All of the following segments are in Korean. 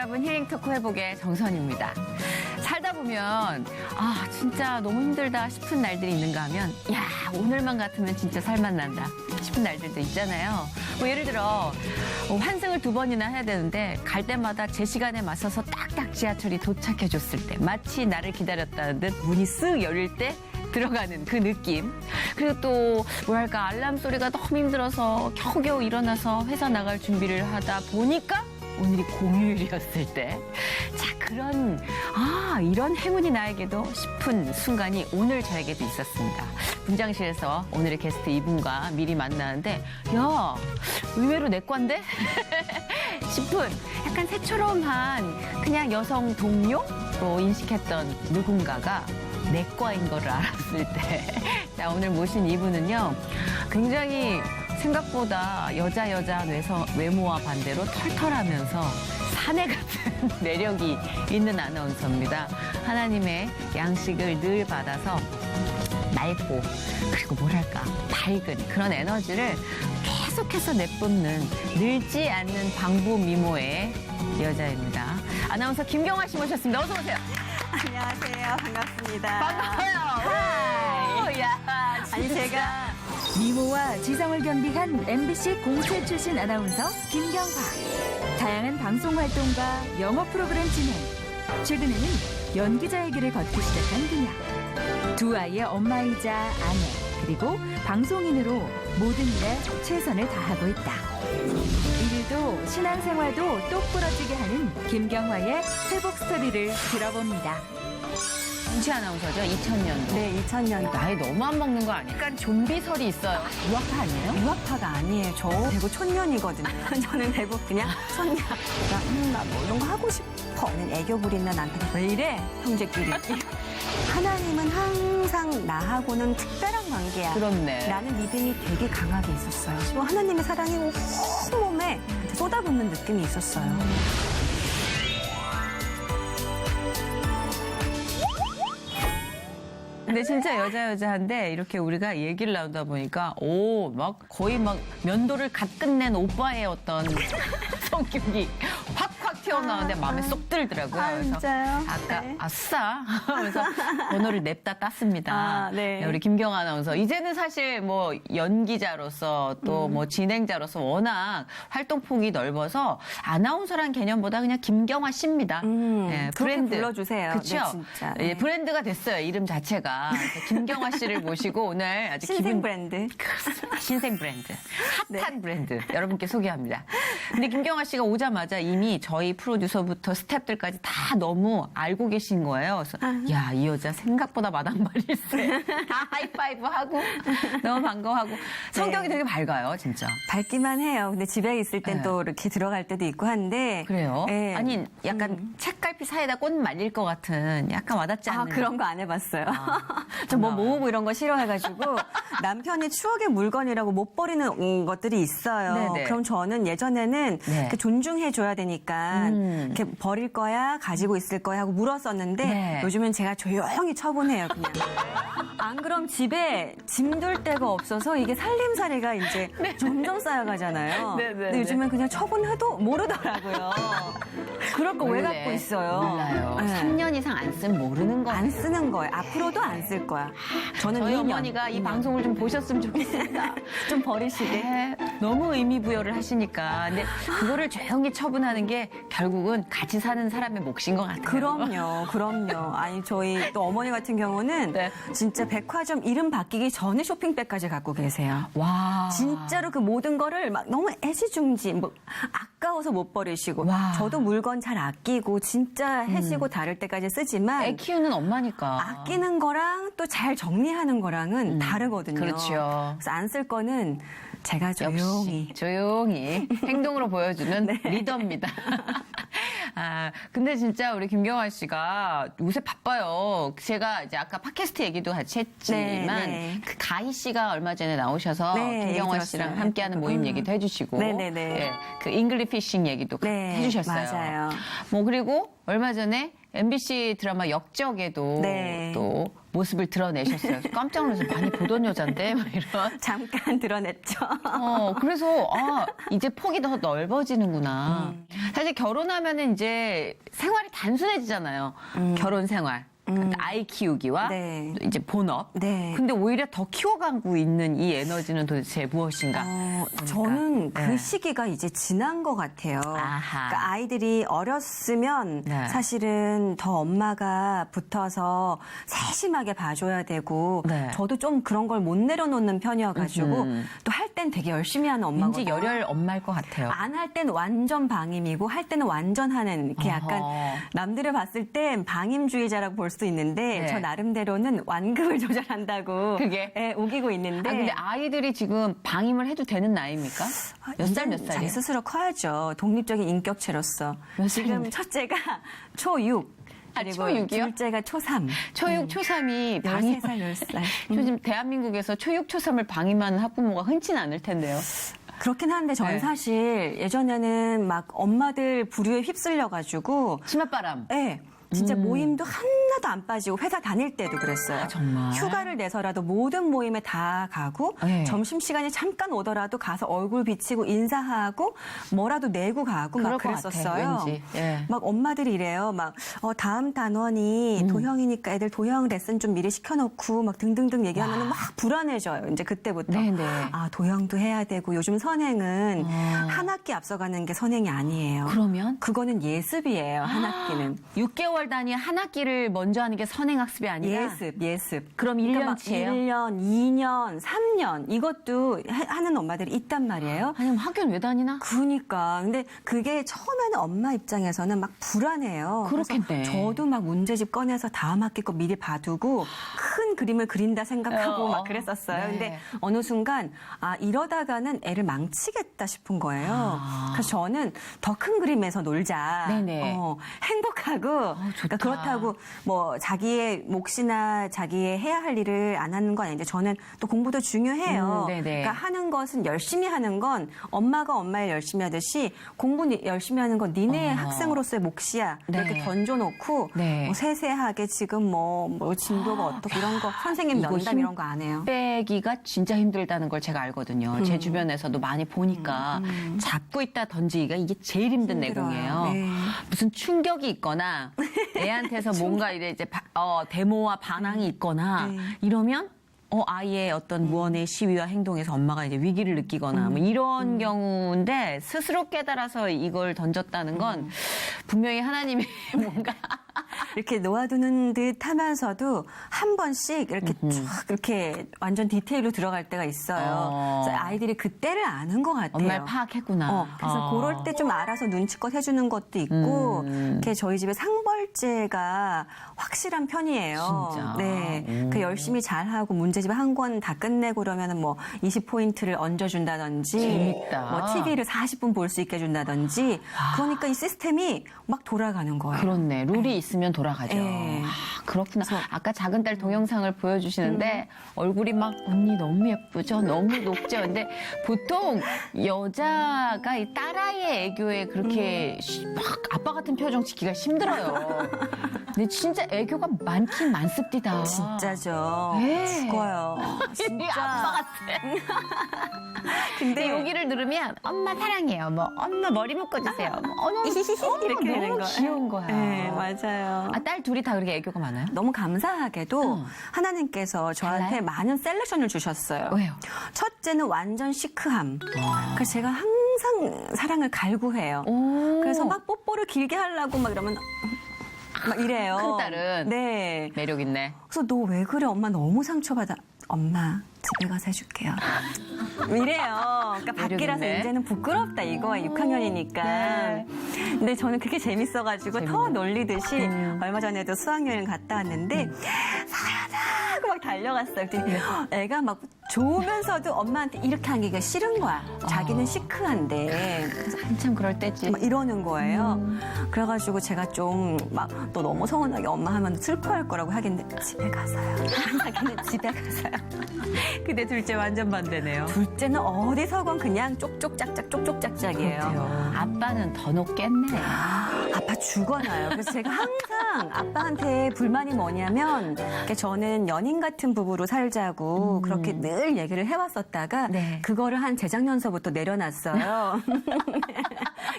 잡은 힐링 토크 회복의 정선입니다. 살다 보면 진짜 너무 힘들다 싶은 날들이 있는가 하면 오늘만 같으면 진짜 살맛난다 싶은 날들도 있잖아요. 뭐 예를 들어 환승을 2번이나 해야 되는데 갈 때마다 제 시간에 맞서서 딱딱 지하철이 도착해줬을 때 마치 나를 기다렸다는 듯 문이 쓱 열릴 때 들어가는 그 느낌. 그리고 또 뭐랄까 알람 소리가 너무 힘들어서 겨우겨우 일어나서 회사 나갈 준비를 하다 보니까 오늘이 공휴일이었을 때. 자, 이런 행운이 나에게도 싶은 순간이 오늘 저에게도 있었습니다. 분장실에서 오늘의 게스트 이분과 미리 만나는데 의외로 내과인데? 싶은 약간 새초롬한 그냥 여성 동료로 인식했던 누군가가 내과인 걸 알았을 때. 자, 오늘 모신 이분은요, 굉장히 생각보다 여자 외모와 반대로 털털하면서 사내 같은 매력이 있는 아나운서입니다. 하나님의 양식을 늘 받아서 맑고 그리고 뭐랄까 밝은 그런 에너지를 계속해서 내뿜는 늘지 않는 방부 미모의 여자입니다. 아나운서 김경화 씨 모셨습니다. 어서 오세요. 안녕하세요. 반갑습니다. 반가워요. 하이. 아니 제가 미모와 지성을 겸비한 MBC 공채 출신 아나운서 김경화. 다양한 방송 활동과 영어 프로그램 진행. 최근에는 연기자의 길을 걷기 시작한 그녀. 2 아이의 엄마이자 아내, 그리고 방송인으로 모든 일에 최선을 다하고 있다. 일도 신앙생활도 똑부러지게 하는 김경화의 회복 스토리를 들어봅니다. 정치 아나운서죠? 2000년도. 네, 2000년 나이 너무 안 먹는 거 아니야? 약간 좀비설이 있어요. 유학파 아니에요? 유학파가 아니에요. 저 대구 촌년이거든요. 저는 대구 그냥 촌년. 나 뭐 이런 거 하고 싶어. 애교 부리는 남편이 왜 이래? 형제끼리. 하나님은 항상 나하고는 특별한 관계야. 그렇네. 라는 믿음이 되게 강하게 있었어요. 하나님의 사랑이 온몸에 쏟아붓는 느낌이 있었어요. 근데 진짜 여자한데 이렇게 우리가 얘기를 나누다 보니까 거의 면도를 갓 끝낸 오빠의 어떤 성격이 확 튀어나오는데 마음에 쏙 들더라고요. 그래서 진짜요? 아까 네. 아싸 하면서 번호를 냅다 땄습니다. 네. 우리 김경화 아나운서 이제는 사실 뭐 연기자로서 또 뭐 진행자로서 워낙 활동폭이 넓어서 아나운서란 개념보다 그냥 김경화 씨입니다. 그렇게 불러주세요. 그렇죠. 네, 진짜. 예, 브랜드가 됐어요. 이름 자체가. 그래서 김경화 씨를 모시고 오늘 아주 신생 브랜드. 그렇습니다. 신생 브랜드. 핫한 네. 브랜드. 여러분께 소개합니다. 근데 김경화 씨가 오자마자 이미 저희 프로듀서부터 스태프들까지 다 너무 알고 계신 거예요. 그래서 이 여자 생각보다 마당발일세. 다 하이파이브 하고 너무 반가워하고 성격이 되게 밝아요, 진짜. 밝기만 해요. 근데 집에 있을 땐 네. 또 이렇게 들어갈 때도 있고 한데. 그래요? 네. 아니, 약간 책갈피 사이에다 꽃 말릴 것 같은 약간 와닿지 않는. 그런 거 안 해봤어요. 저 뭐 모으고 이런 거 싫어해가지고 남편이 추억의 물건이라고 못 버리는 것들이 있어요. 네네. 그럼 저는 예전에는 네. 이렇게 존중해줘야 되니까 이렇게 버릴 거야, 가지고 있을 거야 하고 물었었는데 네. 요즘엔 제가 조용히 처분해요, 그냥. 안 그럼 집에 짐둘 데가 없어서 이게 살림살이가 이제 점점 쌓여가잖아요. 네, 네, 근데 네. 요즘엔 그냥 처분해도 모르더라고요. 그럴 거 왜 원래 갖고 있어요? 몰라요. 네. 3년 이상 안 쓰면 모르는 거예요. 안 쓰는 거예요. 앞으로도 안 쓸 거야. 저는 저희 2년. 어머니가 이 방송을 좀 보셨으면 좋겠습니다. 좀 버리시게. 네, 너무 의미부여를 하시니까. 근데 그거를 조용히 처분하는 게 결국은 같이 사는 사람의 몫인 것 같아요. 그럼요. 아니, 저희 또 어머니 같은 경우는 네. 진짜 백화점 이름 바뀌기 전에 쇼핑백까지 갖고 계세요. 와. 진짜로 그 모든 거를 막 너무 애지중지, 아까워서 못 버리시고. 와. 저도 물건 잘 아끼고 진짜 해시고 다를 때까지 쓰지만. 애 키우는 엄마니까. 아끼는 거랑 또 잘 정리하는 거랑은 다르거든요. 그렇죠. 그래서 안 쓸 거는 제가 조용히 행동으로 보여주는 리더입니다. 근데 진짜 우리 김경화 씨가 요새 바빠요. 제가 이제 아까 팟캐스트 얘기도 같이 했지만 네. 그 가희 씨가 얼마 전에 나오셔서 네, 김경화 얘기 씨랑 들었어요. 함께하는 모임 얘기도 해주시고 네네네. 예, 그 잉글리 피싱 얘기도 네, 해주셨어요. 맞아요. 뭐 그리고 얼마 전에 MBC 드라마 역적에도 네. 또 모습을 드러내셨어요. 깜짝 놀라서 많이 보던 여잔데 막 이런. 잠깐 드러냈죠. 그래서 이제 폭이 더 넓어지는구나. 사실 결혼하면은 이제 생활이 단순해지잖아요. 결혼 생활. 아이 키우기와 네. 이제 본업. 네. 근데 오히려 더 키워가고 있는 이 에너지는 도대체 무엇인가? 저는 그 네. 시기가 이제 지난 것 같아요. 아하. 그러니까 아이들이 어렸으면 네. 사실은 더 엄마가 붙어서 세심하게 봐줘야 되고 네. 저도 좀 그런 걸 못 내려놓는 편이어가지고 또 할 땐 되게 열심히 하는 엄마거든요. 왠지 열혈 엄마일 것 같아요. 안 할 땐 완전 방임이고 할 때는 완전 하는 이렇게 약간 어허. 남들을 봤을 땐 방임주의자라고 볼 수도 있는데 네. 저 나름대로는 완급을 조절한다고 그게? 예, 우기고 있는데 근데 아이들이 지금 방임을 해도 되는 나이입니까? 몇 살 몇 자기 살이에요? 스스로 커야죠. 독립적인 인격체로서. 몇 지금 살인데? 첫째가 초6. 그리고 초6이요? 둘째가 초3. 초육, 초삼이 방임. 13살, 10살. 요즘 대한민국에서 초육, 초삼을 방임하는 학부모가 흔치는 않을 텐데요. 그렇긴 한데 저는 네. 사실 예전에는 막 엄마들 부류에 휩쓸려가지고 치맛바람. 네. 진짜 모임도 하나도 안 빠지고 회사 다닐 때도 그랬어요. 아, 정말? 휴가를 내서라도 모든 모임에 다 가고 네. 점심시간에 잠깐 오더라도 가서 얼굴 비치고 인사하고 뭐라도 내고 가고 막 그럴 것 같아, 그랬었어요. 왠지. 예. 막 엄마들이 이래요. 막 다음 단원이 도형이니까 애들 도형 레슨 좀 미리 시켜놓고 막 등등등 얘기하면 막 불안해져요. 이제 그때부터. 네네. 아 도형도 해야 되고 요즘 선행은 한 학기 앞서가는 게 선행이 아니에요. 그러면? 그거는 예습이에요. 한 학기는. 6개월 단위 한 학기를 먼저 하는 게 선행학습이 아니라 예습. 그럼 그러니까 막 1년치예요? 1년, 2년, 3년 이것도 하는 엄마들이 있단 말이에요. 아니면 학교는 왜 다니나? 그러니까 근데 그게 처음에는 엄마 입장에서는 막 불안해요. 그렇겠네. 그래서 저도 막 문제집 꺼내서 다음 학기 거 미리 봐두고 큰 그림을 그린다 생각하고 막 그랬었어요. 네. 근데 어느 순간 이러다가는 애를 망치겠다 싶은 거예요. 그래서 저는 더 큰 그림에서 놀자. 네네. 행복하고 좋다. 그러니까 그렇다고 뭐 자기의 몫이나 자기의 해야 할 일을 안 하는 건 아닌데 저는 또 공부도 중요해요. 네네. 그러니까 하는 것은 열심히 하는 건 엄마가 엄마의 열심히 하듯이 공부 열심히 하는 건 니네 학생으로서의 몫이야. 이렇게 네. 던져놓고 네. 뭐 세세하게 지금 뭐 진도가 어떻고 이런 거 선생님 이거 면담 이런 거 안 해요. 빼기가 진짜 힘들다는 걸 제가 알거든요. 제 주변에서도 많이 보니까 잡고 있다 던지기가 이게 제일 힘든 힘들어요. 내공이에요. 네. 무슨 충격이 있거나 애한테서 뭔가 이제 데모와 반항이 있거나 네. 이러면 아이의 어떤 무언의 시위와 행동에서 엄마가 이제 위기를 느끼거나 뭐 이런 경우인데 스스로 깨달아서 이걸 던졌다는 건 분명히 하나님이 뭔가 이렇게 놓아두는 듯 하면서도 한 번씩 이렇게 쫙 이렇게 완전 디테일로 들어갈 때가 있어요. 그래서 아이들이 그때를 아는 것 같아요. 엄마를 파악했구나. 그래서 그럴 때 좀 알아서 눈치껏 해주는 것도 있고, 이렇게 저희 집에 상벌제가 확실한 편이에요. 진짜? 네. 그 열심히 잘하고 문제집 한 권 다 끝내고 그러면은 뭐 20포인트를 얹어준다든지, 재밌다. 뭐 TV를 40분 볼 수 있게 해준다든지, 그러니까 이 시스템이 막 돌아가는 거예요. 그렇네. 룰이 있으면 돌아가죠. 네. 그렇구나. 아까 작은 딸 동영상을 보여주시는데 얼굴이 막 언니 너무 예쁘죠? 너무 높죠? 근데 보통 여자가 이 딸아이의 애교에 그렇게 막 아빠 같은 표정 짓기가 힘들어요. 근데 진짜 애교가 많긴 많습디다. 진짜죠. 네. 죽어요. 이 진짜. 아빠 같아. 근데 여기를 누르면 엄마 사랑해요. 뭐 엄마 머리 묶어주세요. 뭐, 이렇게 되는 너무 거예요. 귀여운 거야. 네, 맞아요. 딸 둘이 다 그렇게 애교가 많아요? 너무 감사하게도 응. 하나님께서 저한테 달라요? 많은 셀렉션을 주셨어요. 왜요? 첫째는 완전 시크함. 그래서 제가 항상 사랑을 갈구해요. 오. 그래서 막 뽀뽀를 길게 하려고 막 이러면 막 이래요. 큰 딸은? 네. 매력 있네. 그래서 너 왜 그래? 엄마 너무 상처받아. 엄마 집에 가서 해줄게요. 이래요. 그러니까 밖이라서 있네. 이제는 부끄럽다 이거야. 6학년이니까. 네. 근데 저는 그게 재밌어가지고 더 놀리듯이 얼마 전에도 수학여행 갔다 왔는데 사연아 하고 막 달려갔어요. 그랬더니 애가 막 좋으면서도 엄마한테 이렇게 하기가 싫은 거야. 자기는 시크한데. 그래서 한참 그럴 때지. 막 이러는 거예요. 그래가지고 제가 좀 막 너 너무 서운하게 엄마 하면 슬퍼할 거라고 하겠는데 집에 가서요. 자기는 집에 가서요. 근데 둘째 완전 반대네요. 둘째는 어디서건 그냥 쪽쪽짝짝 쪽쪽짝짝이에요. 아빠는 더 높겠네. 아파 죽어나요. 그래서 제가 항상 아빠한테 불만이 뭐냐면 저는 연인 같은 부부로 살자고 그렇게 늘 얘기를 해왔었다가 네. 그거를 한 재작년서부터 내려놨어요.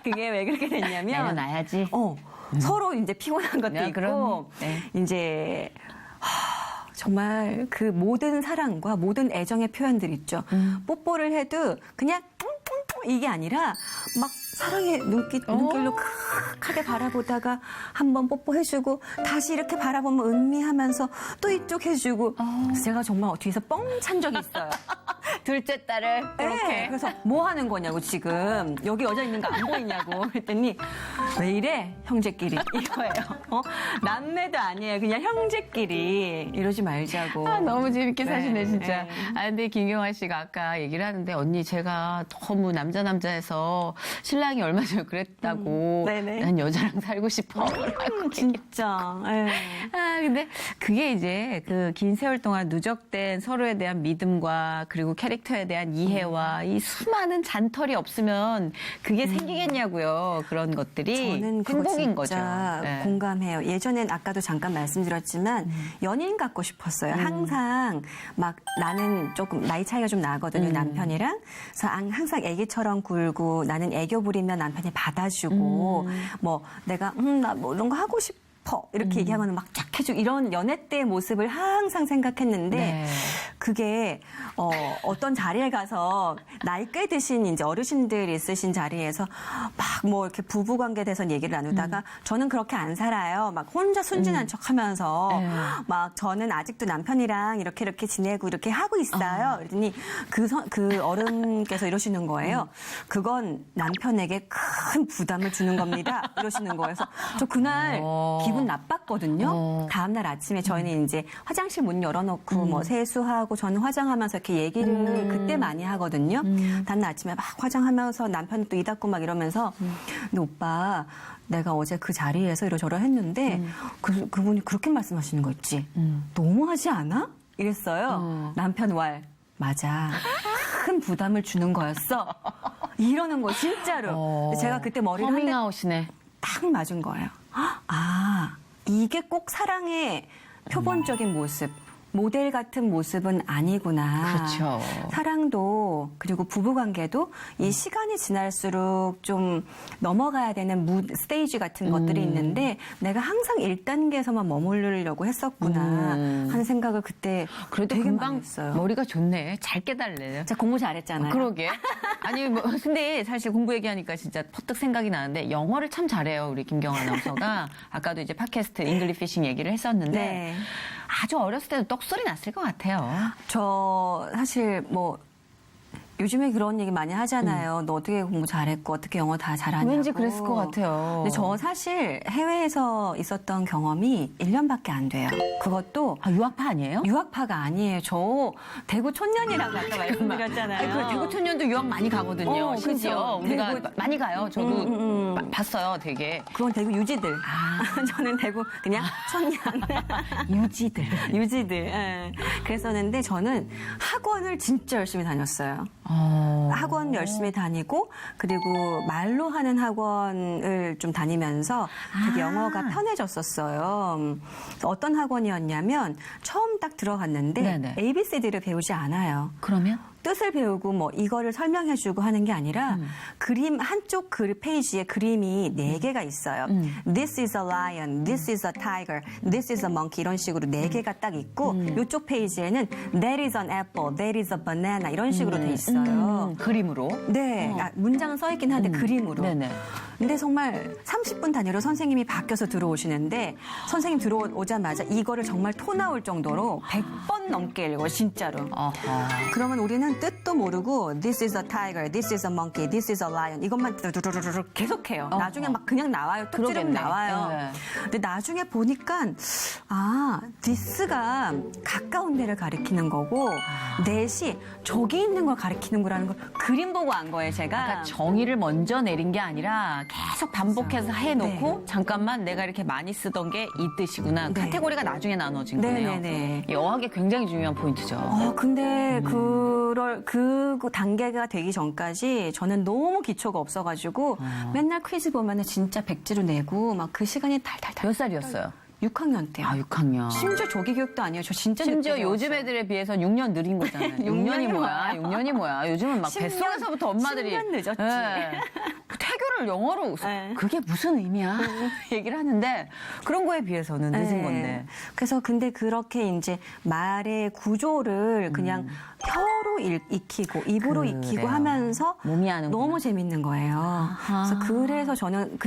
그게 왜 그렇게 됐냐면 내려놔야지. 서로 이제 피곤한 것도 네, 있고 그럼. 네. 이제 정말 그 모든 사랑과 모든 애정의 표현들 있죠. 뽀뽀를 해도 그냥 이게 아니라 막 사랑의 눈길로 크하게 바라보다가 한번 뽀뽀해주고 다시 이렇게 바라보면 은미하면서 또 이쪽 해주고 그래서 제가 정말 뒤에서 뻥 찬 적이 있어요. 둘째 딸을 그렇게. 네, 그래서 뭐 하는 거냐고 지금 여기 여자 있는 거 안 보이냐고 그랬더니 왜 이래 형제끼리 이거예요. 남매도 아니에요. 그냥 형제끼리 이러지 말자고. 아, 너무 재밌게 네, 사시네, 진짜. 네. 아, 근데 김경화 씨가 아까 얘기를 하는데, 언니, 제가 너무 남자해서 신랑이 얼마 전에 그랬다고. 네네. 난 여자랑 살고 싶어. 라고 진짜. 예. 아, 근데 그게 이제 그 긴 세월 동안 누적된 서로에 대한 믿음과 그리고 캐릭터에 대한 이해와 이 수많은 잔털이 없으면 그게 생기겠냐고요. 그런 것들이. 저는 그거 행복인 진짜 거죠. 네. 공감해요. 예전엔 아까도 잠깐 말씀드렸지만 연인 갖고 싶었어요. 항상 막 나는 조금 나이 차이가 좀 나거든요. 남편이랑. 그래서 항상 애기처럼 굴고 나는 애교 부리면 남편이 받아주고 뭐 내가 나 뭐 이런 거 하고 싶어. 이렇게 얘기하면 막 쫙 해주고 이런 연애 때의 모습을 항상 생각했는데 네. 그게 어떤 자리에 가서 나이 꽤 드신 이제 어르신들 있으신 자리에서 막 뭐 이렇게 부부 관계에 대해서 얘기를 나누다가 저는 그렇게 안 살아요. 막 혼자 순진한 척하면서 네. 막 저는 아직도 남편이랑 이렇게 지내고 이렇게 하고 있어요. 그랬더니 그 어른께서 이러시는 거예요. 그건 남편에게 큰 부담을 주는 겁니다. 이러시는 거예요. 그래서 저 그날 기분 나빴거든요. 다음날 아침에 저희는 이제 화장실 문 열어놓고 뭐 세수하고 저는 화장하면서 이렇게 얘기를 그때 많이 하거든요. 다음날 아침에 막 화장하면서 남편 또 이 닦고 막 이러면서 근데 오빠 내가 어제 그 자리에서 이러저러 했는데 그분이 그렇게 말씀하시는 거 있지. 너무하지 않아? 이랬어요. 남편 왈 맞아. 큰 부담을 주는 거였어. 이러는 거 진짜로. 근데 제가 그때 머리를 한 대 커밍아웃이네. 딱 맞은 거예요. 아, 이게 꼭 사랑의 표본적인 모습, 모델 같은 모습은 아니구나. 그렇죠. 사랑도 그리고 부부관계도 이 시간이 지날수록 좀 넘어가야 되는 스테이지 같은 것들이 있는데 내가 항상 1단계에서만 머무르려고 했었구나 하는 생각을 그때 그래도 되게 많이 금방 했어요. 머리가 좋네. 잘 깨달네. 제가 공부 잘했잖아요. 그러게. 아니, 뭐, 근데 사실 공부 얘기하니까 진짜 퍼뜩 생각이 나는데 영어를 참 잘해요. 우리 김경화 아나운서가. 아까도 이제 팟캐스트 잉글리피싱 얘기를 했었는데 네. 아주 어렸을 때도 떡소리 났을 것 같아요. 저 사실 뭐 요즘에 그런 얘기 많이 하잖아요. 너 어떻게 공부 잘했고 어떻게 영어 다 잘하냐고. 왠지 그랬을 것 같아요. 근데 저 사실 해외에서 있었던 경험이 1년밖에 안 돼요. 그것도 아, 유학파 아니에요? 유학파가 아니에요. 저 대구 촌년이라고 아까 말씀드렸잖아요. 그 대구 촌년도 유학 많이 가거든요. 그죠. 심지어 우리가 대구- 많이 가요. 저도 봤어요, 되게. 그건 대구 유지들. 저는 대구 그냥 촌년. 유지들. 유지들. 예. 그랬었는데 저는 학원을 진짜 열심히 다녔어요. 학원 열심히 다니고 그리고 말로 하는 학원을 좀 다니면서 되게 영어가 편해졌었어요. 어떤 학원이었냐면 처음 딱 들어갔는데 네네. ABCD를 배우지 않아요. 그러면? 뜻을 배우고 뭐 이거를 설명해주고 하는 게 아니라 그림 한쪽 페이지에 그림이 4개가 있어요. This is a lion, this is a tiger, this is a monkey 이런 식으로 4개가 딱 있고 이쪽 페이지에는 That is an apple, that is a banana 이런 식으로 돼 있어요. 그림으로? 네, 문장은 써 있긴 한데 그림으로. 네네. 근데 정말 30분 단위로 선생님이 바뀌어서 들어오시는데 선생님 들어오자마자 이거를 정말 토 나올 정도로 100번 넘게 읽어요, 진짜로. 아하. 그러면 우리는 뜻도 모르고 This is a tiger, this is a monkey, this is a lion 이것만 두두두두두 계속해요. 나중에 막 그냥 나와요. 뚝 찌르면 그러겠네. 나와요. 네. 근데 나중에 보니까 this가 가까운 데를 가리키는 거고 that이 저기 있는 걸 가리키는 거라는 걸 그림 보고 안 거예요, 제가. 그러니까 정의를 먼저 내린 게 아니라 계속 반복해서 해놓고 잠깐만 내가 이렇게 많이 쓰던 게 이 뜻이구나. 네. 카테고리가 나중에 나눠진 거네요. 네네네. 이 어학이 굉장히 중요한 포인트죠. 근데 그 단계가 되기 전까지 저는 너무 기초가 없어가지고 맨날 퀴즈 보면은 진짜 백지로 내고 막 그 시간이 달달달. 몇 살이었어요? 6학년 때요. 아, 6학년. 심지어 조기 교육도 아니에요. 저 진짜 심지어 늦게 요즘 배웠어요. 애들에 비해서 6년 느린 거잖아요. 6년이 뭐야? 6년이 뭐야? 요즘은 막 10년, 뱃속에서부터 엄마들이 10년 늦었지. 예. 태교를 영어로 네. 그게 무슨 의미야? 얘기를 하는데 그런 거에 비해서는 늦은 네. 건데. 그래서 근데 그렇게 이제 말의 구조를 그냥 혀로 익히고 입으로 그래요. 익히고 하면서 몸이 하는구나. 너무 재밌는 거예요. 그래서 저는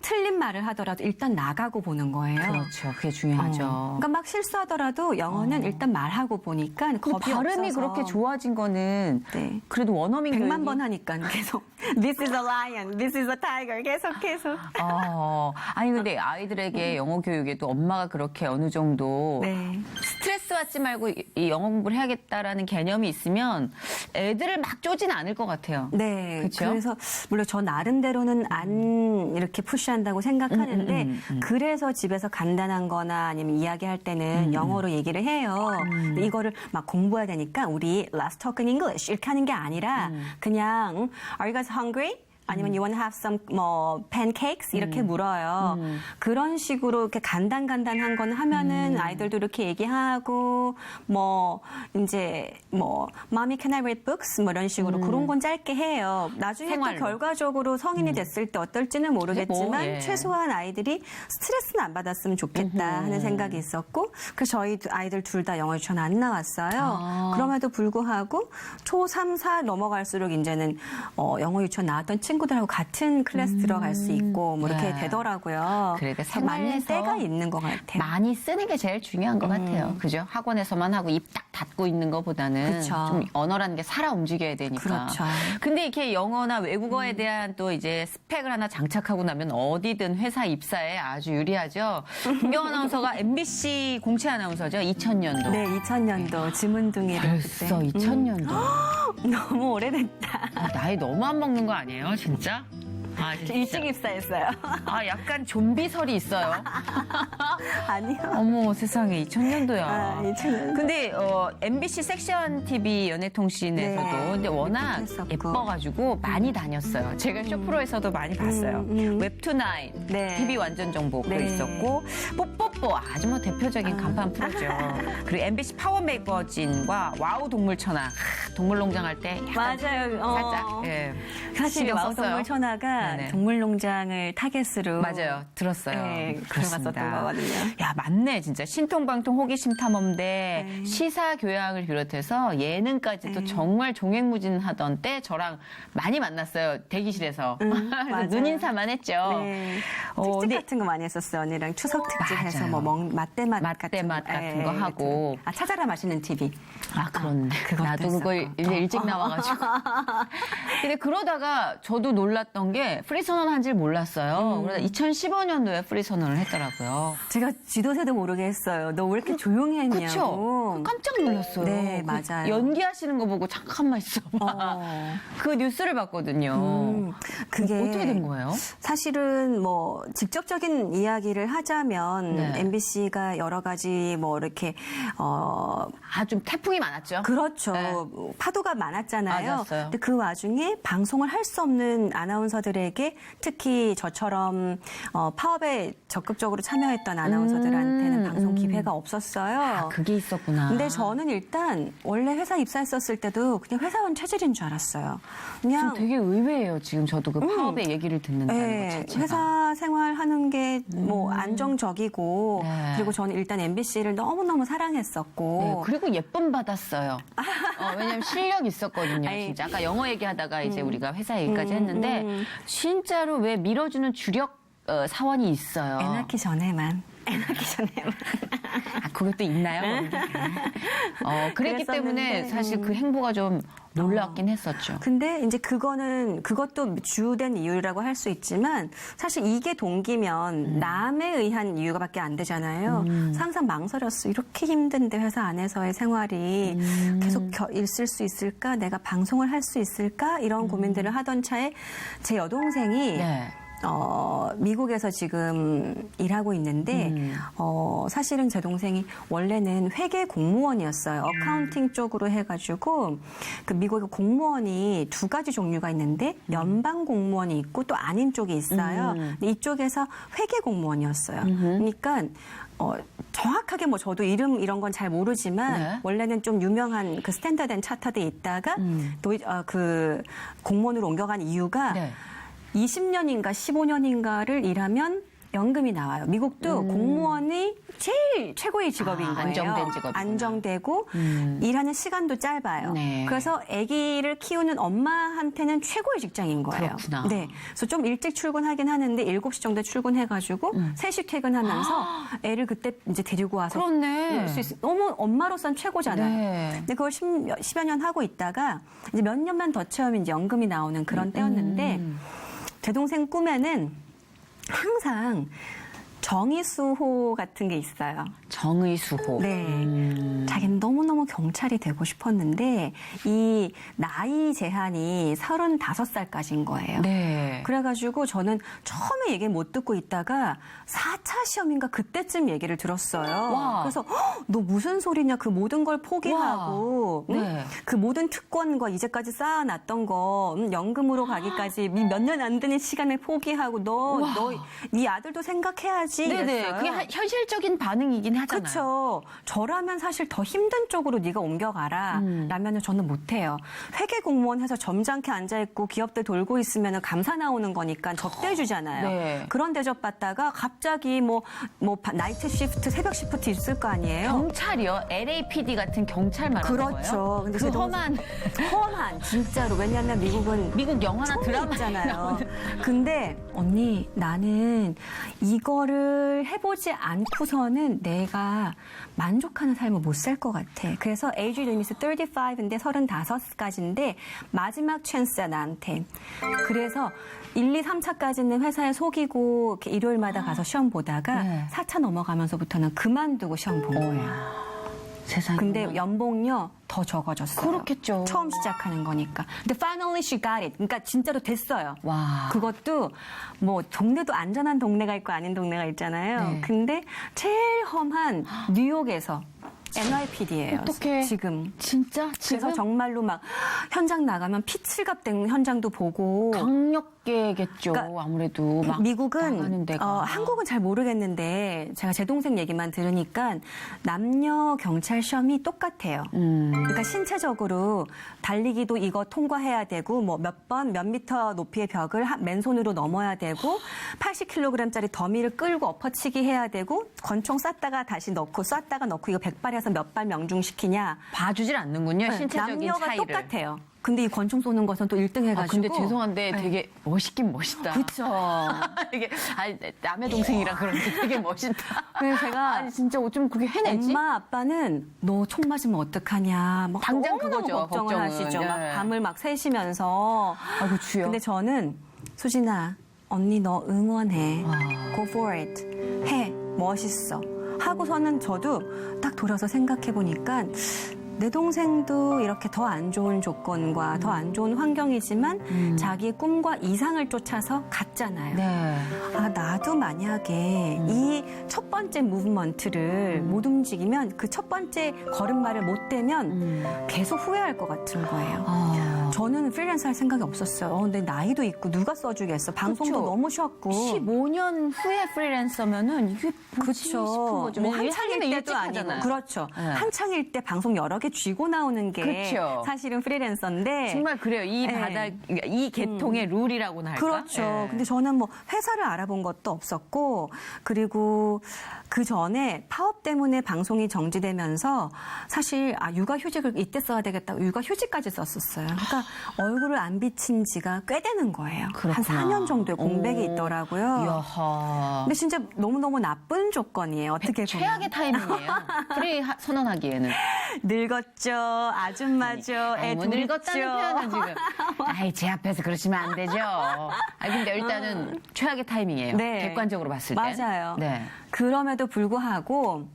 틀린 말을 하더라도 일단 나가고 보는 거예요. 그렇죠. 그게 중요하죠. 그러니까 막 실수하더라도 영어는 일단 말하고 보니까 근데 겁이 발음이 없어서. 그렇게 좋아진 거는 네. 그래도 원어민 100만 교육이- 번 하니까 계속 This is a lion, this is a tiger 계속. 아니 근데 아이들에게 영어 교육에도 엄마가 그렇게 어느 정도 네. 스트레스 받지 말고 이 영어 공부를 해야겠다라는 개념이 있으면 애들을 막 쪼진 않을 것 같아요. 네. 그쵸? 그래서 물론 저 나름대로는 안 이렇게 푸시한다고 생각하는데 그래서 집에서 간단한 거나 아니면 이야기할 때는 영어로 얘기를 해요. 근데 이거를 막 공부해야 되니까 우리 let's talk in English 이렇게 하는 게 아니라 그냥 Are you guys hungry? 아니면 you want to have some 뭐 pancakes 이렇게 물어요. 그런 식으로 이렇게 간단한 건 하면은 아이들도 이렇게 얘기하고 뭐 이제 뭐 mommy can I read books 뭐 이런 식으로 그런 건 짧게 해요. 나중에 생활로. 또 결과적으로 성인이 됐을 때 어떨지는 모르겠지만 예. 최소한 아이들이 스트레스는 안 받았으면 좋겠다 하는 생각이 있었고 그래서 저희 아이들 둘 다 영어 유치원 안 나왔어요. 그럼에도 불구하고 초 3, 4 넘어갈수록 이제는 영어 유치원 나왔던 친구들하고 같은 클래스 들어갈 수 있고 뭐 이렇게 네. 되더라고요. 그러니까 그래서 맞는 생활에서 때가 있는 것 같아요. 많이 쓰는 게 제일 중요한 것 같아요. 그죠? 학원에서만 하고 입 딱 닫고 있는 것보다는 그쵸. 좀 언어라는 게 살아 움직여야 되니까. 그렇죠. 근데 이렇게 영어나 외국어에 대한 또 이제 스펙을 하나 장착하고 나면 어디든 회사 입사에 아주 유리하죠. 김경 아나운서가 MBC 공채 아나운서죠. 2000년도. 네, 2000년도 지문둥이를 벌써 그때 2000년도. 너무 오래됐다. 나이 너무 안 먹는 거 아니에요, 진짜? 아, 진짜. 일찍 입사했어요. 아, 약간 좀비설이 있어요. 아니요. 어머, 세상에 2000년도야. 아, 2000년도. 근데 MBC 섹션 TV 연애통신에서도 네, 근데 워낙 리포트했었고. 예뻐가지고 많이 다녔어요. 제가 쇼프로에서도 많이 봤어요. 웹투나인, 네. TV 완전 정보 그 네. 있었고 뽀뽀뽀 아주 뭐 대표적인 간판 프로죠. 그리고 MBC 파워 매거진과 와우 동물천하 동물농장 할 때 약간 맞아요. 살짝 예. 사실 신경 와우 썼어요. 동물 천하가 네네. 동물농장을 타겟으로 맞아요. 들었어요. 네, 그렇습니다. 들어갔었던 거거든요. 야, 맞네. 진짜 신통방통 호기심 탐험대 네. 시사 교양을 비롯해서 예능까지도 네. 정말 종횡무진하던 때 저랑 많이 만났어요. 대기실에서. 그래서 맞아요. 눈인사만 했죠. 네. 어, 특집 근데 같은 거 많이 했었어요. 언니랑 추석 특집해서 맞아요. 뭐 맛대맛 맛대맛 같은 거 하고. 찾아라 맛있는 TV. 아, 그렇네. 그것도 나도 그걸 했었고. 이제 일찍 나와가지고. 근데 그러다가 저도 놀랐던 게 프리 선언한 줄 몰랐어요. 그러다 2015년도에 프리 선언을 했더라고요. 제가 지도새도 모르게 했어요. 너 왜 이렇게 조용히 했냐고. 그쵸? 깜짝 놀랐어요. 네, 그 맞아요. 연기하시는 거 보고 잠깐만 있어봐. 그 뉴스를 봤거든요. 그게 어떻게 된 거예요? 사실은 뭐 직접적인 이야기를 하자면 네. MBC가 여러 가지 뭐 이렇게 아, 좀 태풍이 많았죠? 그렇죠. 네. 파도가 많았잖아요. 맞았어요. 근데 그 와중에 방송을 할 수 없는 아나운서들에게 특히 저처럼 파업에 적극적으로 참여했던 아나운서들한테는 방송 기회가 없었어요. 아, 그게 있었구나. 근데 저는 일단 원래 회사 입사했었을 때도 그냥 회사원 체질인 줄 알았어요. 그냥 좀 되게 의외예요. 지금 저도 그 파업의 얘기를 듣는다는 네, 것 자체가. 회사 생활하는 게 뭐 안정적이고 네. 그리고 저는 일단 MBC를 너무너무 사랑했었고 네, 그리고 예쁨 받았어요. 왜냐면 실력 있었거든요. 아니. 진짜 아까 영어 얘기하다가 이제 우리가 회사 얘기까지 했는데 진짜로 왜 밀어주는 주력 사원이 있어요. 애 낳기 전에만. 애 낳기 전에만. 아, 그것도 있나요? 그랬기 때문에 그랬었는데, 사실 그 행보가 좀 놀랍긴 했었죠. 근데 이제 그것도 주된 이유라고 할 수 있지만 사실 이게 동기면 남에 의한 이유가밖에 안 되잖아요. 항상 망설였어. 이렇게 힘든데 회사 안에서의 생활이 계속 있을 수 있을까? 내가 방송을 할 수 있을까? 이런 고민들을 하던 차에 제 여동생이 네. 미국에서 지금 일하고 있는데 사실은 제 동생이 원래는 회계 공무원이었어요. 어카운팅 쪽으로 해가지고 그 미국의 공무원이 두 가지 종류가 있는데 연방 공무원이 있고 또 아닌 쪽이 있어요. 근데 이쪽에서 회계 공무원이었어요. 그러니까 정확하게 뭐 저도 이런 건 잘 모르지만 네. 원래는 좀 유명한 그 스탠다드 앤 차터드에 있다가 그 공무원으로 옮겨간 이유가 네. 20년인가 15년인가를 일하면 연금이 나와요. 미국도 공무원이 제일 최고의 직업인 거예요. 안정된 직업이구나. 안정되고 일하는 시간도 짧아요. 네. 그래서 아기를 키우는 엄마한테는 최고의 직장인 거예요. 그렇구나. 네. 그래서 좀 일찍 출근하긴 하는데 7시 정도에 출근해가지고 3시 퇴근하면서 애를 그때 이제 데리고 와서 그렇네. 놀 수 있어요. 너무 엄마로서는 최고잖아요. 네. 근데 그걸 10여 년 하고 있다가 이제 몇 년만 더 채우면 이제 연금이 나오는 그런 때였는데 제 동생 꿈에는 항상 정의수호 같은 게 있어요. 정의수호. 네. 자기는 너무너무 경찰이 되고 싶었는데 이 나이 제한이 35살까지인 거예요. 네. 그래가지고 저는 처음에 얘기를 못 듣고 있다가 4차 시험인가 그때쯤 얘기를 들었어요. 와. 그래서 너 무슨 소리냐 그 모든 걸 포기하고 와. 응? 네. 그 모든 특권과 이제까지 쌓아놨던 거 연금으로 가기까지 몇 년 안 되는 시간을 포기하고 네 아들도 생각해야지. 네네. 이랬어요. 그게 현실적인 반응이긴 하잖아요. 그렇죠. 저라면 사실 더 힘든 쪽으로 네가 옮겨가라 라면은 저는 못해요. 회계 공무원 해서 점잖게 앉아있고 기업들 돌고 있으면 감사 나오는 거니까 접대해주잖아요. 네. 그런 대접 받다가 갑자기 뭐 나이트 시프트, 새벽 시프트 있을 거 아니에요. 경찰이요? LAPD 같은 경찰 말하는 거예요? 그렇죠. 근데 그 제 동생- 험한 진짜로. 왜냐하면 미국은 미국 영화나 총이 드라마 있잖아요. 근데 언니 나는 이거를 해보지 않고서는 내가 만족하는 삶을 못 살 것 같아. 그래서 에이지 리미트 35인데 35까지인데 마지막 찬스야 나한테. 그래서 1, 2, 3차까지는 회사에 속이고 이렇게 일요일마다 가서 시험 보다가 네. 4차 넘어가면서부터는 그만두고 시험 본 거예요. 세상에. 근데 연봉요 더 적어졌어요. 그렇겠죠. 처음 시작하는 거니까. 근데 finally she got it. 그러니까 진짜로 됐어요. 와. 그것도 뭐 동네도 안전한 동네가 있고 아닌 동네가 있잖아요. 네. 근데 제일 험한 뉴욕에서 NYPD예요. 어떡해. 지금. 진짜? 그래서 지금? 정말로 막 현장 나가면 피칠갑된 현장도 보고. 강력계겠죠. 그러니까 아무래도 막 미국은 나가는 데가. 한국은 잘 모르겠는데 제가 제 동생 얘기만 들으니까 남녀 경찰 시험이 똑같아요. 그러니까 신체적으로 달리기도 이거 통과해야 되고 뭐 몇 번 몇 미터 높이의 벽을 맨손으로 넘어야 되고 80kg짜리 더미를 끌고 엎어치기 해야 되고 권총 쐈다가 다시 넣고 쐈다가 넣고 이거 100발에서 몇 발 명중시키냐. 봐주질 않는군요. 네, 신체적인 남녀가 차이를. 똑같아요. 근데 이 권총 쏘는 것은 또 1등 해가지고. 아, 근데 죄송한데 네. 되게 멋있긴 멋있다. 그쵸. 이게 남의 동생이라 그런지 되게 멋있다. 그래서 제가 아니 진짜 어쩜 그렇게 해내지? 엄마 아빠는 너 총 맞으면 어떡하냐 막 당장 너무너무 그거죠, 걱정을 걱정은. 하시죠. 막 네. 밤을 막 새시면서. 아이고 주여. 근데 저는 수진아 언니 너 응원해. Go for it. 해. 멋있어. 하고서는 저도 딱 돌아서 생각해 보니까 내 동생도 이렇게 더 안 좋은 조건과 더 안 좋은 환경이지만 자기의 꿈과 이상을 쫓아서 갔잖아요. 네. 아, 나도 만약에 이 첫 번째 무브먼트를 못 움직이면 그 첫 번째 걸음마를 못 떼면 계속 후회할 것 같은 거예요. 아. 저는 프리랜서 할 생각이 없었어요. 근데 나이도 있고 누가 써주겠어. 방송도 그쵸. 너무 쉬었고. 15년 후에 프리랜서면은 이게 뭐지 싶은 거죠. 뭐 왜냐면 한창일 일찍 때도 아니고. 하잖아요. 그렇죠. 네. 한창일 때 방송 여러 개 쥐고 나오는 게 그렇죠. 사실은 프리랜서인데. 정말 그래요. 이 네. 바닥, 이 계통의 룰이라고나 할까? 그렇죠. 네. 근데 저는 뭐 회사를 알아본 것도 없었고, 그리고 그 전에 파업 때문에 방송이 정지되면서 사실 육아휴직을 이때 써야 되겠다고 육아휴직까지 썼었어요. 그러니까 얼굴을 안 비친 지가 꽤 되는 거예요. 그렇구나. 한 4년 정도의 공백이 오. 있더라고요. 야하. 근데 진짜 너무너무 나쁜 조건이에요. 어떻게 보면. 최악의 타이밍이에요. 프리 선언하기에는. 늙었죠. 아줌마죠. 애 뭐 둘 늙었다는 있죠. 표현은 지금. 아이, 제 앞에서 그러시면 안 되죠. 근데 일단은 최악의 타이밍이에요. 네. 객관적으로 봤을 때. 맞아요. 네. 그럼에도 불구하고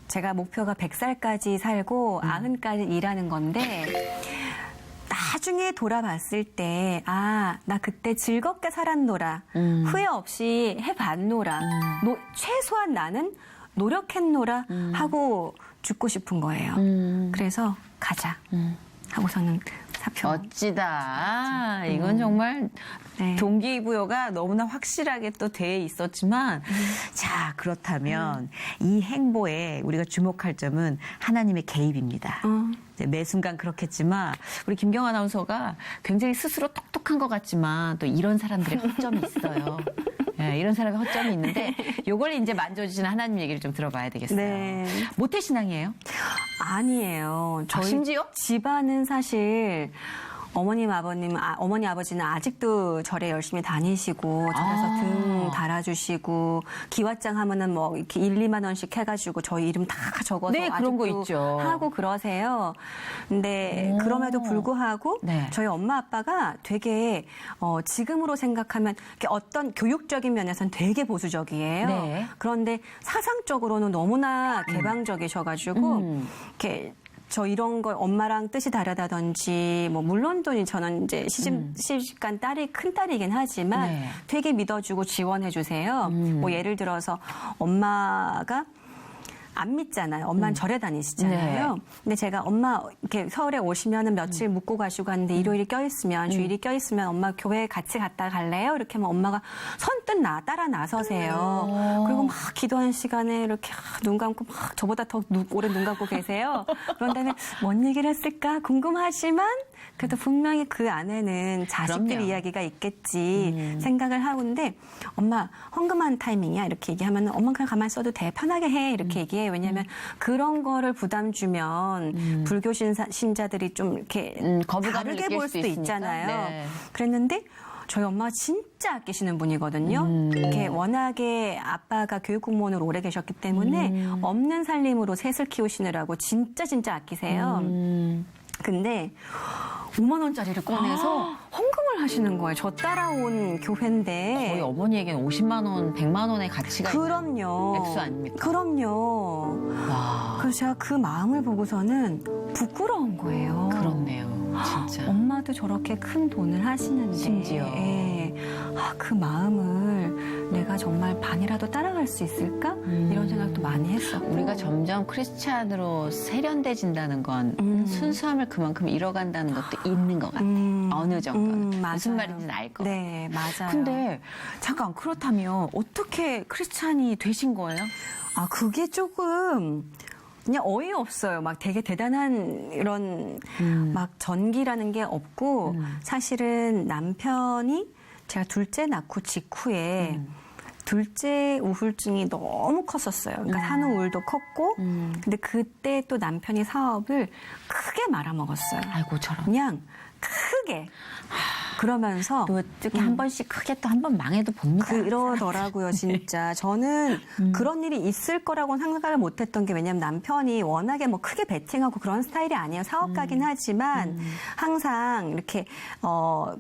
제가 목표가 100살까지 살고 90까지 일하는 건데 나중에 돌아봤을 때, 아, 나 그때 즐겁게 살았노라. 후회 없이 해봤노라. 최소한 나는 노력했노라 하고 죽고 싶은 거예요. 그래서 가자. 하고서는 사표. 멋지다. 이건 정말 네. 동기부여가 너무나 확실하게 또 돼 있었지만, 자, 그렇다면 이 행보에 우리가 주목할 점은 하나님의 개입입니다. 이제 매 순간 그렇겠지만, 우리 김경 아나운서가 굉장히 스스로 똑똑한 것 같지만 또 이런 사람들의 허점이 있어요. 네, 이런 사람의 허점이 있는데, 요걸 이제 만져주시는 하나님 얘기를 좀 들어봐야 되겠어요. 네. 모태신앙이에요? 아니에요. 저희 심지어? 집안은 사실 어머님, 어머니, 아버지는 아직도 절에 열심히 다니시고, 절에서 등 달아주시고, 기왓장 하면은 뭐, 이렇게 1, 2만 원씩 해가지고, 저희 이름 다 적어서. 네, 그런 거 아직도 있죠. 하고 그러세요. 근데, 그럼에도 불구하고, 네. 저희 엄마, 아빠가 되게, 지금으로 생각하면, 이렇게 어떤 교육적인 면에서는 되게 보수적이에요. 네. 그런데 사상적으로는 너무나 개방적이셔가지고, 이렇게, 저 이런 걸 엄마랑 뜻이 다르다든지, 뭐, 물론 또 저는 이제 시집간 딸이 큰 딸이긴 하지만 네. 되게 믿어주고 지원해주세요. 뭐, 예를 들어서 엄마가 안 믿잖아요. 엄마는 절에 다니시잖아요. 네. 근데 제가 엄마 이렇게 서울에 오시면은 며칠 묵고 가시고 하는데 일요일이 껴있으면 주일이 껴있으면 엄마 교회 같이 갔다 갈래요? 이렇게 하면 엄마가 선뜻 따라 나서세요. 그리고 막 기도하는 시간에 이렇게 눈 감고 막 저보다 더 오래 눈 감고 계세요. 그런 다음에 뭔 얘기를 했을까 궁금하지만 그래도 분명히 그 안에는 자식들 그럼요. 이야기가 있겠지 생각을 하는데 엄마 헌금한 타이밍이야 이렇게 얘기하면 엄마 그냥 가만히 있어도 돼 편하게 해 이렇게 얘기해요. 왜냐하면 그런 거를 부담 주면 불교 신자들이 좀 이렇게 거부감을 다르게 느낄 볼 수도 수도 있으니까. 있잖아요. 네. 그랬는데 저희 엄마가 진짜 아끼시는 분이거든요. 이렇게 워낙에 아빠가 교육 공무원으로 오래 계셨기 때문에 없는 살림으로 셋을 키우시느라고 진짜 아끼세요. 근데 5만 원짜리를 꺼내서 헌금을 하시는 거예요. 저 따라온 교회인데. 거의 어머니에게는 50만 원, 100만 원의 가치가 그럼요. 있는 액수 아닙니까? 그럼요. 와, 그래서 제가 그 마음을 보고서는 부끄러운 거예요. 그렇네요. 진짜. 엄마도 저렇게 큰 돈을 하시는데 심지어. 예. 그 마음을 내가 정말 반이라도 따라갈 수 있을까? 이런 생각도 많이 했었고 우리가 점점 크리스찬으로 세련돼진다는 건 순수함을 그만큼 잃어간다는 것도 있는 것 같아요. 어느 정도는. 맞아요. 무슨 말인지는 알 거. 네, 맞아요. 근데 잠깐 그렇다면 어떻게 크리스찬이 되신 거예요? 그게 조금 그냥 어이없어요. 막 되게 대단한 이런 막 전기라는 게 없고 사실은 남편이 제가 둘째 낳고 직후에 둘째 우울증이 너무 컸었어요. 그러니까 사는 우울도 컸고 근데 그때 또 남편이 사업을 크게 말아먹었어요. 아이고 저런. 그냥 크게. 그러면서 또 어떻게 한 번씩 크게 또 한 번 망해도 봅니다. 그러더라고요, 진짜. 저는 그런 일이 있을 거라고 생각을 못 했던 게 왜냐면 남편이 워낙에 뭐 크게 베팅하고 그런 스타일이 아니에요. 사업가긴 하지만 항상 이렇게,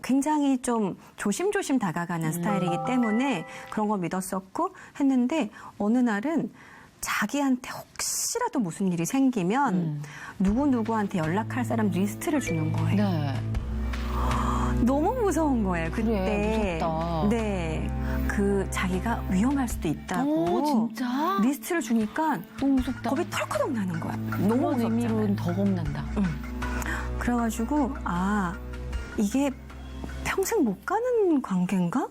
굉장히 좀 조심조심 다가가는 스타일이기 때문에 그런 걸 믿었었고 했는데 어느 날은 자기한테 혹시라도 무슨 일이 생기면 누구누구한테 연락할 사람 리스트를 주는 거예요. 네. 너무 무서운 거예요. 그때. 그래, 무섭다. 네. 자기가 위험할 수도 있다고. 진짜? 리스트를 주니까 너무 무섭다. 겁이 털컥 나는 거야. 너무 너무 의미로는 무섭잖아요. 더 겁난다. 그래가지고, 이게 평생 못 가는 관계인가?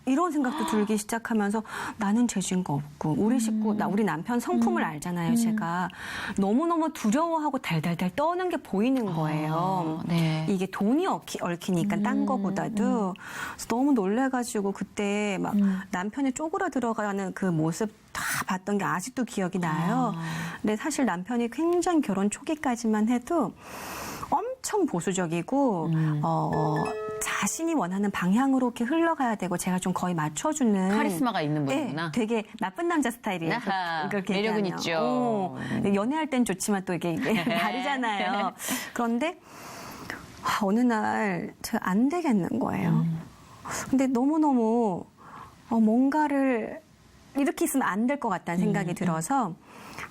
이런 생각도 들기 시작하면서 나는 죄진 거 없고 우리 식구 우리 남편 성품을 알잖아요. 제가 너무너무 두려워하고 달달달 떠는 게 보이는 거예요. 네. 이게 돈이 얽히니까 딴 거보다도 그래서 너무 놀래가지고 그때 막 남편이 쪼그라 들어가는 그 모습 다 봤던 게 아직도 기억이 나요. 근데 사실 남편이 굉장히 결혼 초기까지만 해도 엄청 보수적이고 자신이 원하는 방향으로 이렇게 흘러가야 되고 제가 좀 거의 맞춰주는 카리스마가 있는 네, 분이구나. 되게 나쁜 남자 스타일이에요. 아하, 그렇게 매력은 얘기하면. 있죠. 연애할 땐 좋지만 또 이게 다르잖아요. 그런데 어느 날 제가 안 되겠는 거예요. 근데 너무너무 뭔가를 이렇게 있으면 안 될 것 같다는 생각이 들어서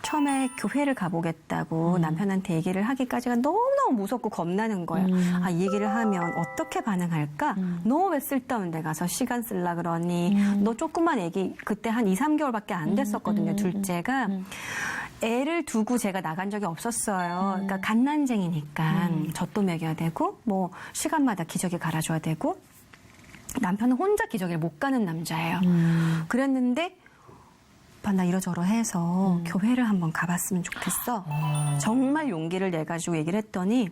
처음에 교회를 가보겠다고 남편한테 얘기를 하기까지가 너무너무 너무 무섭고 겁나는 거예요. 아, 이 얘기를 하면 어떻게 반응할까? 너 왜 쓸데없는 데 가서 시간 쓸라 그러니? 너 조그만 애기 그때 한 2, 3개월밖에 안 됐었거든요. 둘째가. 애를 두고 제가 나간 적이 없었어요. 그러니까 갓난쟁이니까 젖도 먹여야 되고 뭐 시간마다 기저귀 갈아줘야 되고 남편은 혼자 기저귀를 못 가는 남자예요. 그랬는데 오빠 나 이러저러해서 교회를 한번 가봤으면 좋겠어. 정말 용기를 내가지고 얘기를 했더니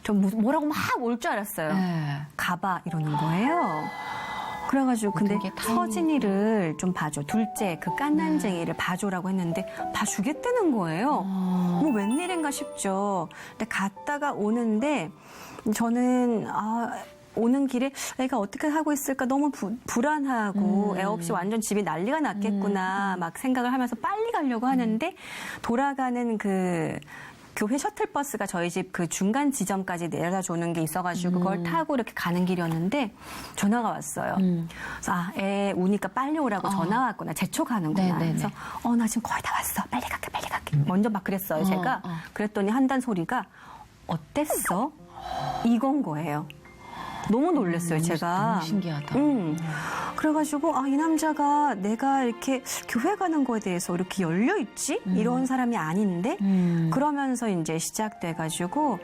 좀 뭐라고 막 올 줄 알았어요. 네. 가봐 이러는 거예요. 그래가지고 근데 모든 게 타이밍이 서진이를 좀 봐줘. 둘째 그 깐난쟁이를 봐줘라고 했는데 봐주겠다는 거예요. 뭐 웬일인가 싶죠. 근데 갔다가 오는데 저는 오는 길에 애가 어떻게 하고 있을까 너무 불안하고 애 없이 완전 집이 난리가 났겠구나 막 생각을 하면서 빨리 가려고 하는데 돌아가는 그 교회 셔틀버스가 저희 집 그 중간 지점까지 내려다 주는 게 있어가지고 그걸 타고 이렇게 가는 길이었는데 전화가 왔어요. 그래서 애 우니까 빨리 오라고 전화 왔구나. 재촉하는구나. 네네네. 그래서 나 지금 거의 다 왔어. 빨리 갈게. 먼저 막 그랬어요. 제가. 그랬더니 한단 소리가 어땠어? 이건 거예요. 너무 놀랐어요, 제가. 너무 신기하다. 그래가지고, 이 남자가 내가 이렇게 교회 가는 거에 대해서 이렇게 열려있지? 이런 사람이 아닌데? 그러면서 이제 시작돼가지고,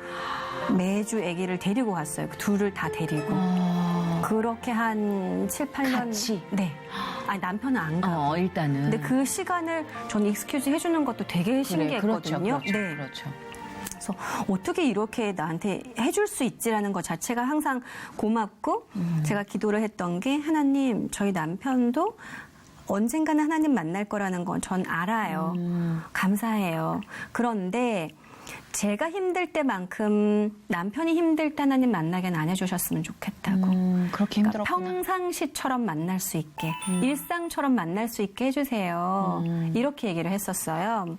매주 아기를 데리고 갔어요. 둘을 다 데리고. 그렇게 한 7, 8년. 같이? 네. 남편은 안 가고. 일단은. 근데 그 시간을 전 익스큐즈 해주는 것도 되게 신기했거든요. 그렇죠. 네. 그렇죠. 그래서 어떻게 이렇게 나한테 해줄 수 있지라는 것 자체가 항상 고맙고 제가 기도를 했던 게 하나님 저희 남편도 언젠가는 하나님 만날 거라는 건 전 알아요. 감사해요. 그런데 제가 힘들 때만큼 남편이 힘들 때 하나님 만나게는 안 해주셨으면 좋겠다고. 그렇게 그러니까 힘들었구나. 평상시처럼 만날 수 있게 일상처럼 만날 수 있게 해주세요. 이렇게 얘기를 했었어요.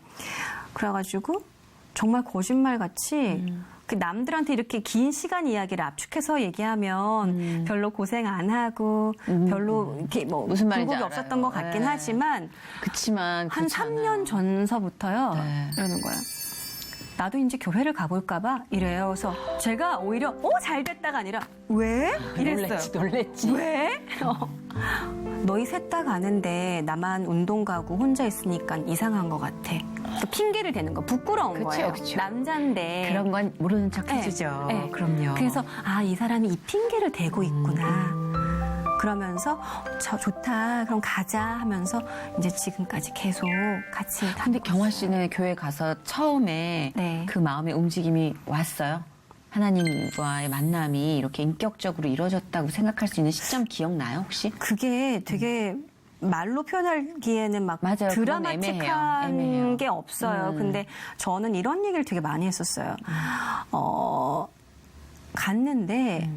그래가지고 정말 거짓말같이 그 남들한테 이렇게 긴 시간 이야기를 압축해서 얘기하면 별로 고생 안 하고 별로 이렇게 뭐 무슨 말인지 굴곡이 알아요. 없었던 것 같긴 네. 하지만 그치만 한 그렇지 3년 않아요. 전서부터요. 네. 이러는 거야. 나도 이제 교회를 가볼까 봐 이래요. 그래서 제가 오히려 잘 됐다가 아니라 왜? 이랬어요. 놀랬지. 왜? 너희 셋 다 가는데 나만 운동 가고 혼자 있으니까 이상한 것 같아. 또 핑계를 대는 거 부끄러운 그쵸, 거예요. 그쵸. 남잔데. 그런 건 모르는 척 네, 해주죠. 네. 그럼요. 그래서 이 사람이 이 핑계를 대고 있구나. 그러면서 좋다. 그럼 가자 하면서 이제 지금까지 계속 같이 근데 경화 씨는 교회 가서 처음에 네. 그 마음의 움직임이 왔어요? 하나님과의 만남이 이렇게 인격적으로 이루어졌다고 생각할 수 있는 시점 기억나요, 혹시? 그게 되게 말로 표현하기에는 막 맞아요. 그건 드라마틱한 애매해요. 게 없어요. 근데 저는 이런 얘기를 되게 많이 했었어요. 갔는데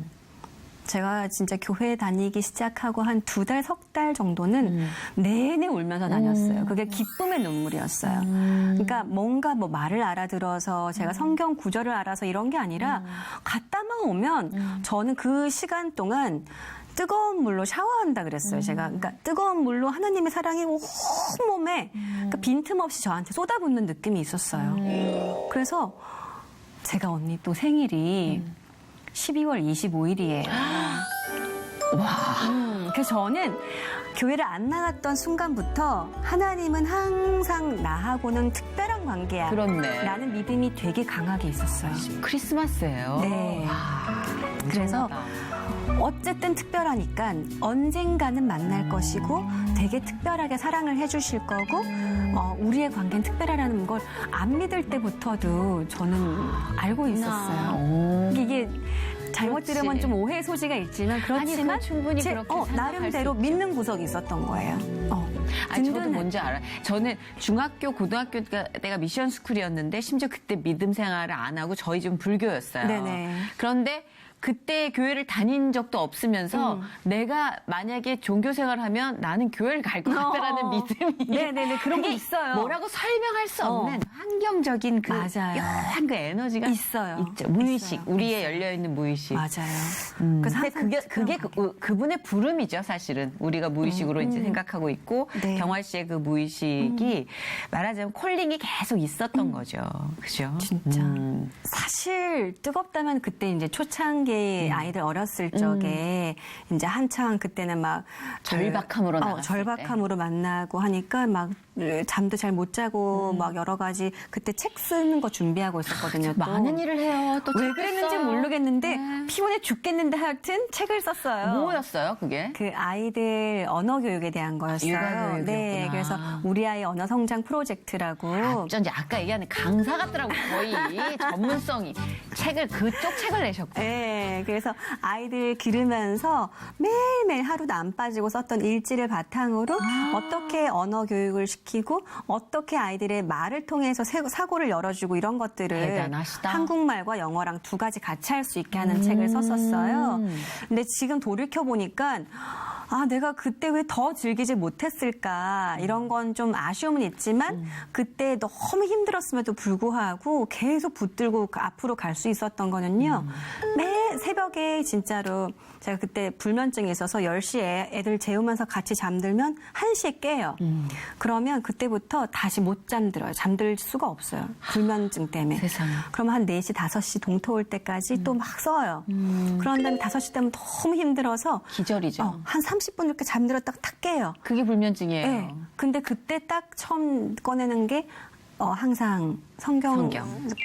제가 진짜 교회 다니기 시작하고 한 2달, 3달 정도는 내내 울면서 다녔어요. 그게 기쁨의 눈물이었어요. 그러니까 뭔가 뭐 말을 알아들어서 제가 성경 구절을 알아서 이런 게 아니라 갔다만 오면 저는 그 시간 동안 뜨거운 물로 샤워한다 그랬어요. 제가 그러니까 뜨거운 물로 하나님의 사랑이 온몸에 그러니까 빈틈없이 저한테 쏟아붓는 느낌이 있었어요. 그래서 제가 언니 또 생일이 12월 25일이에요. 와. 그래서 저는 교회를 안 나갔던 순간부터 하나님은 항상 나하고는 특별한 관계야. 그렇네. 라는 믿음이 되게 강하게 있었어요. 크리스마스예요. 네. 와, 그래서 엄청나다. 어쨌든 특별하니까 언젠가는 만날 것이고 되게 특별하게 사랑을 해주실 거고 우리의 관계는 특별하라는 걸 안 믿을 때부터도 저는 알고 있었어요. 이게 잘못 그렇지. 들으면 좀 오해 소지가 있지만 그렇지만 그건 충분히 그렇게 생각할 나름대로 수 있죠. 믿는 구석이 있었던 거예요. 저도 든든한. 뭔지 알아요. 저는 중학교, 고등학교 때가 미션 스쿨이었는데 심지어 그때 믿음 생활을 안 하고 저희 집은 불교였어요. 네네. 그런데 그때 교회를 다닌 적도 없으면서 내가 만약에 종교 생활하면 나는 교회를 갈 것 같다라는 믿음이 네네네 그런 게 그게 있어요. 뭐라고 설명할 수 없는 환경적인 그 맞아요. 묘한 그 에너지가 있어요. 있죠. 무의식, 있어요. 우리의 열려 있는 무의식. 맞아요. 그래서 항상 그게 그분의 부름이죠, 사실은. 우리가 무의식으로 이제 생각하고 있고 네. 경화 씨의 그 무의식이 말하자면 콜링이 계속 있었던 거죠. 그죠? 진짜. 사실 뜨겁다면 그때 이제 초창기 아이들 어렸을 적에 이제 한창 그때는 막 절박함으로 나갔을 절박함으로 만나고 하니까 막 잠도 잘 못 자고 막 여러 가지 그때 책 쓰는 거 준비하고 있었거든요. 또. 많은 일을 해요. 또 왜 책 그랬는지 써요. 모르겠는데 네. 피곤해 죽겠는데 하여튼 책을 썼어요. 뭐였어요, 그게? 그 아이들 언어 교육에 대한 거였어요. 육아 교육이었구나. 네, 그래서 우리 아이 언어 성장 프로젝트라고. 어쩐지 아까 얘기하는 강사 같더라고 거의 전문성이 그쪽 책을 내셨고. 네, 그래서 아이들 기르면서 매일매일 하루도 안 빠지고 썼던 일지를 바탕으로 어떻게 언어 교육을 시키고 어떻게 아이들의 말을 통해서 사고를 열어주고 이런 것들을 대단하시다. 한국말과 영어랑 두 가지 같이 할 수 있게 하는 책을 썼었어요. 근데 지금 돌이켜 보니까 내가 그때 왜 더 즐기지 못했을까 이런 건 좀 아쉬움은 있지만 그때 너무 힘들었음에도 불구하고 계속 붙들고 앞으로 갈 수 있었던 거는요. 매 새벽에 진짜로 제가 그때 불면증이 있어서 10시에 애들 재우면서 같이 잠들면 1시에 깨요. 그러면 그때부터 다시 못 잠들어요. 잠들 수가 없어요. 불면증 때문에. 세상에. 그러면 한 4시, 5시 동토 올 때까지 또 막 써요. 그런 다음에 5시 되면 너무 힘들어서 기절이죠. 한 30분 이렇게 잠들었다가 탁 깨요. 그게 불면증이에요. 네. 근데 그때 딱 처음 꺼내는 게 항상 성경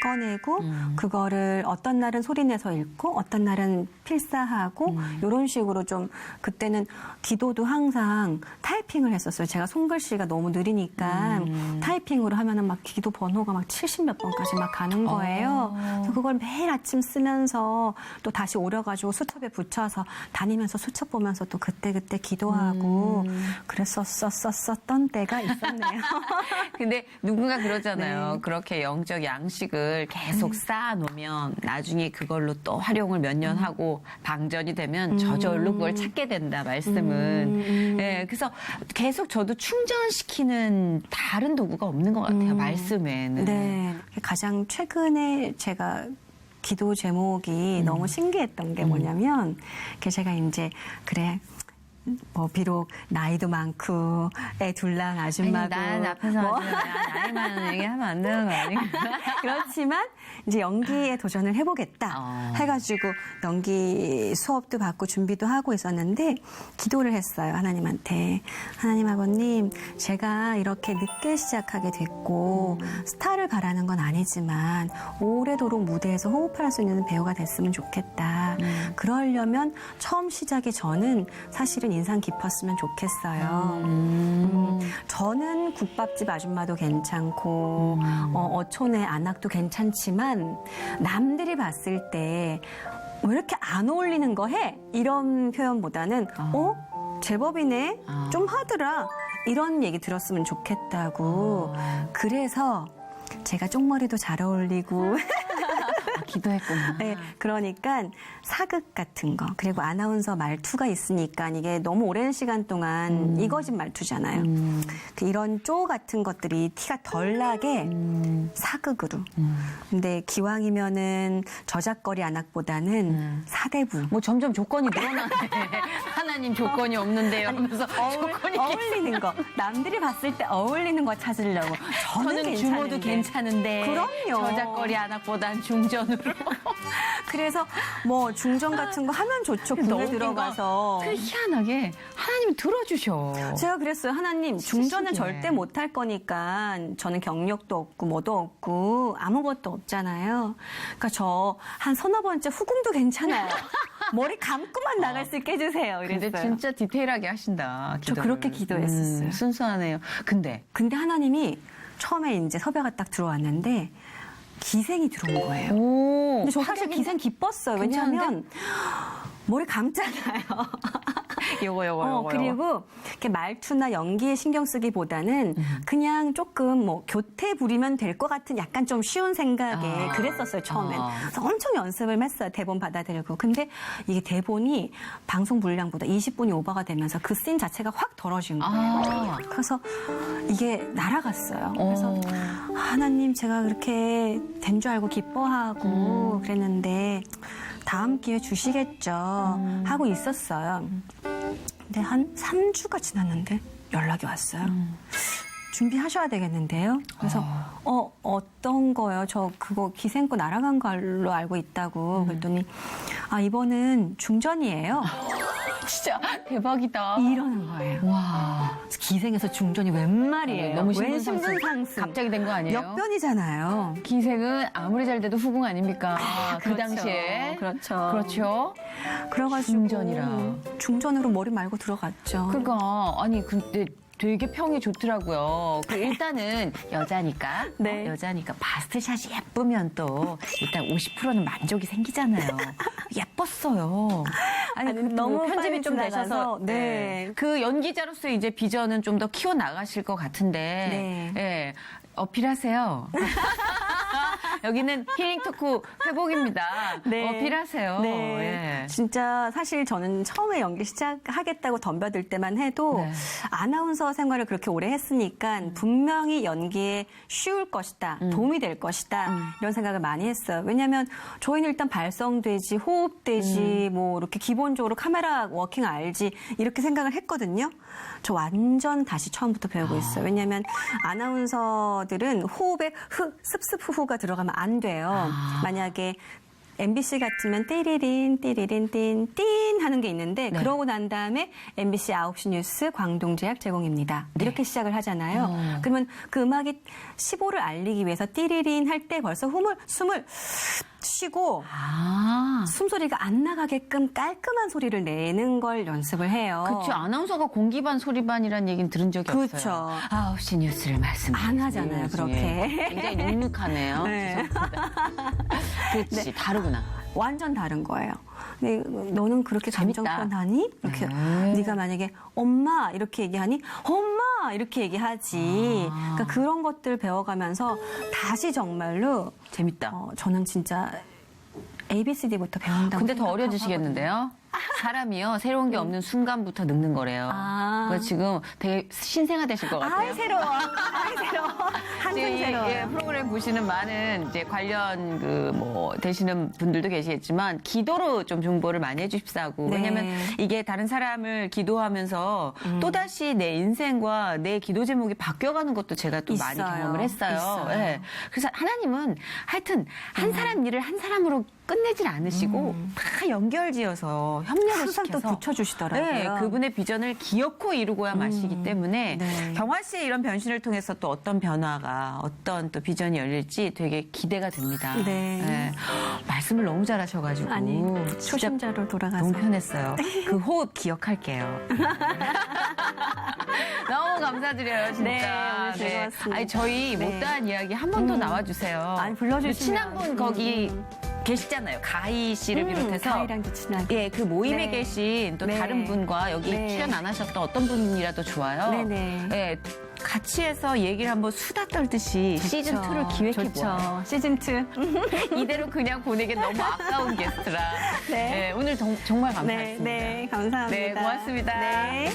꺼내고 그거를 어떤 날은 소리내서 읽고 어떤 날은 필사하고 이런 식으로 좀 그때는 기도도 항상 타이핑을 했었어요. 제가 손글씨가 너무 느리니까 타이핑으로 하면은 막 기도 번호가 막 70몇 번까지 막 가는 거예요. 그래서 그걸 매일 아침 쓰면서 또 다시 오려가지고 수첩에 붙여서 다니면서 수첩 보면서 또 그때그때 기도하고 그랬었던 때가 있었네요. 근데 누군가 그러잖아요. 그렇게 영적 양식을 계속 쌓아놓으면 나중에 그걸로 또 활용을 몇 년 하고 방전이 되면 저절로 그걸 찾게 된다, 말씀은. 네, 그래서 계속 저도 충전시키는 다른 도구가 없는 것 같아요, 말씀에는. 네. 가장 최근에 제가 기도 제목이 너무 신기했던 게 뭐냐면, 제가 이제, 비록 나이도 많고 애 둘랑 아줌마고 난 앞에서 나이만 얘기하면 안 되는 거 아닌가? 그렇지만 이제 연기에 도전을 해보겠다 해가지고 연기 수업도 받고 준비도 하고 있었는데 기도를 했어요. 하나님한테. 하나님 아버님, 제가 이렇게 늦게 시작하게 됐고 스타를 바라는 건 아니지만 오래도록 무대에서 호흡할 수 있는 배우가 됐으면 좋겠다. 그러려면 처음 시작이 저는 사실은 인상 깊었으면 좋겠어요. 저는 국밥집 아줌마도 괜찮고 어촌의 안악도 괜찮지만 남들이 봤을 때 왜 이렇게 안 어울리는 거 해? 이런 표현보다는 제법이네? 좀 하더라. 이런 얘기 들었으면 좋겠다고. 그래서 제가 쪽머리도 잘 어울리고 기도했구나. 네, 그러니까 사극 같은 거 그리고 아나운서 말투가 있으니까 이게 너무 오랜 시간 동안 이거짓 말투잖아요. 이런 쪼 같은 것들이 티가 덜 나게 사극으로. 근데 기왕이면은 저작거리 안악보다는 사대부. 뭐 점점 조건이 늘어나네. 하나님 조건이 없는데요. 하면서 조건이 어울리는 거. 남들이 봤을 때 어울리는 거 찾으려고. 저는 주모도 괜찮은데. 그럼요. 저작거리 안악보단 중전으로. 그래서 뭐 중전 같은 거 하면 좋죠. 군에 들어가서. 그 희한하게 하나님이 들어주셔. 제가 그랬어요. 하나님, 중전은 신기해. 절대 못할 거니까 저는 경력도 없고 뭐도 없고 아무것도 없잖아요. 그러니까 저 한 서너 번째 후궁도 괜찮아요. 머리 감고만 나갈 수 있게 해주세요. 근데 이랬어요. 진짜 디테일하게 하신다. 저 기도를. 그렇게 기도했었어요. 순수하네요. 근데 근데 하나님이 처음에 이제 섭외가 딱 들어왔는데 기생이 들어온 거예요. 오, 근데 저 사실 기생 기뻤어요. 왜냐하면 머리 감잖아요. 요거. 그리고 이렇게 말투나 연기에 신경 쓰기보다는 그냥 조금 뭐 교태 부리면 될 것 같은 약간 좀 쉬운 생각에 그랬었어요, 처음엔. 그래서 엄청 연습을 했어요, 대본 받아들이고. 근데 이게 대본이 방송 분량보다 20분이 오버가 되면서 그 씬 자체가 확 덜어진 거예요. 그래서 이게 날아갔어요. 그래서 하나님, 제가 그렇게 된 줄 알고 기뻐하고 그랬는데 다음 기회 주시겠죠 하고 있었어요. 근데 한 3주가 지났는데 연락이 왔어요. 준비하셔야 되겠는데요. 그래서 어떤 거요? 저 그거 기생코 날아간 걸로 알고 있다고. 그랬더니 이번은 중전이에요. 진짜 대박이다. 이러는 거예요. 와. 기생에서 중전이 웬 말이에요? 너무 웬 신분상승. 신분상승. 갑자기 된 거 아니에요? 역변이잖아요. 기생은 아무리 잘 돼도 후궁 아닙니까? 그 그렇죠. 당시에. 그렇죠. 그렇죠. 그래가지고 중전이라. 중전으로 머리 말고 들어갔죠. 그러니까 아니 근데 되게 평이 좋더라고요. 일단은 여자니까 네. 여자니까 바스트샷이 예쁘면 또 일단 50%는 만족이 생기잖아요. 예뻤어요. 아니 너무 편집이 빨리 좀 되셔서 지나가서, 네. 그 연기자로서 이제 비전은 좀 더 키워 나가실 것 같은데 네. 예, 어필하세요. 여기는 힐링 토크 회복입니다. 네. 어필하세요. 네. 예. 진짜 사실 저는 처음에 연기 시작하겠다고 덤벼들 때만 해도 네. 아나운서 생활을 그렇게 오래 했으니까 분명히 연기에 쉬울 것이다. 도움이 될 것이다. 이런 생각을 많이 했어요. 왜냐하면 저희는 일단 발성되지, 호흡되지, 뭐 이렇게 기본적으로 카메라 워킹 알지 이렇게 생각을 했거든요. 저 완전 다시 처음부터 배우고 있어요. 왜냐하면 아나운서들은 호흡에 습습 후후가 들어가면 안 돼요. 만약에 MBC 같으면 띠리린 띠리린 띵띵 하는 게 있는데 그러고 난 다음에 MBC 9시 뉴스 광동제약 제공입니다. 이렇게 시작을 하잖아요. 그러면 그 음악이 15를 알리기 위해서 띠리린 할 때 벌써 숨을 쉬고 숨소리가 안 나가게끔 깔끔한 소리를 내는 걸 연습을 해요. 그렇죠. 아나운서가 공기반 소리반이라는 얘기는 들은 적이 그렇죠. 없어요. 9시 뉴스를 말씀드리겠습니다. 안 하잖아요, 그렇게. 굉장히 눅눅하네요. 네. 죄송합니다. 그렇지, 다르구나. 완전 다른 거예요. 근데 너는 그렇게 감정 재밌다. 표현하니? 이렇게 네가 만약에 엄마 이렇게 얘기하니 엄마 이렇게 얘기하지. 그러니까 그런 것들 배워가면서 다시 정말로 재밌다. 저는 진짜 ABCD부터 배운다고. 근데 더 생각하고 어려지시겠는데요? 사람이요, 새로운 게 없는 순간부터 늙는 거래요. 그래서 지금 되게 신생아 되실 것 같아요. 아이 새로워. 아이 새로워. 항상 지금 새로워요. 프로그램 보시는 많은 이제 관련 되시는 분들도 계시겠지만 기도로 좀 중보를 많이 해주십사고. 네. 왜냐면 이게 다른 사람을 기도하면서 또다시 내 인생과 내 기도 제목이 바뀌어가는 것도 제가 또 많이 있어요. 경험을 했어요. 있어요. 예. 그래서 하나님은 하여튼 한 사람 일을 한 사람으로 끝내질 않으시고 다 연결지어서 협력을 항상 시켜서 또 붙여주시더라고요. 네, 그분의 비전을 기어코 이루고야 마시기 때문에 네. 경화 씨의 이런 변신을 통해서 또 어떤 변화가 어떤 또 비전이 열릴지 되게 기대가 됩니다. 네. 말씀을 너무 잘하셔가지고 아니 진짜 초심자로 돌아가서. 너무 편했어요. 그 호흡 기억할게요. 너무 감사드려요, 진짜. 네, 오늘 즐거웠습니다. 아니 저희 네. 못다한 이야기 한 번 더 나와주세요. 아니, 불러주시면. 친한 분 거기 계시잖아요. 가희 씨를 비롯해서. 가희랑도 친하게. 예, 그 모임에 네. 계신 또 네. 다른 분과 여기 네. 출연 안 하셨던 어떤 분이라도 좋아요. 네네. 예, 같이 해서 얘기를 한번 수다 떨듯이 시즌 2를 기획해 보아요. 시즌 2. 이대로 그냥 보내기 너무 아까운 게스트라. 네. 예, 오늘 정말 감사했습니다. 네, 감사합니다. 네, 고맙습니다. 네.